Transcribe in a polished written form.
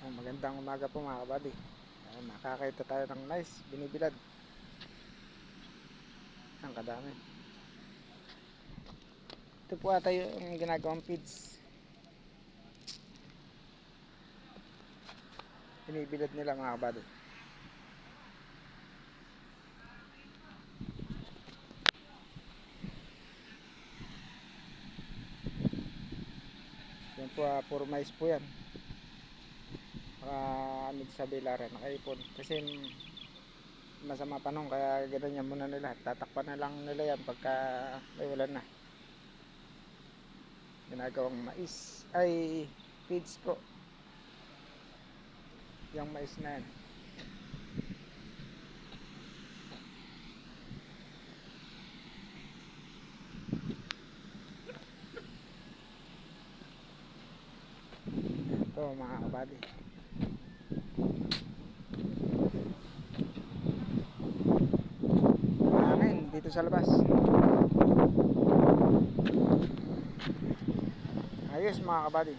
Magandang umaga po mga kabady. Nakakaita tayo ng mais, binibilad. Ang kadami. Ito po ata yung ginagawang feeds. Binibilad nila mga kabady. Yan po, puro mais po yan. Amid sa bilaran, nakaipon. Kasi masama panong, kaya ganyan muna nila. Tatakpan na lang nila yan pagka may ulan na. Ginagawang mais ay feeds po. Yung mais na yan. Ito mga kabady. Hangin dito sa labas. Ayos mga kabady.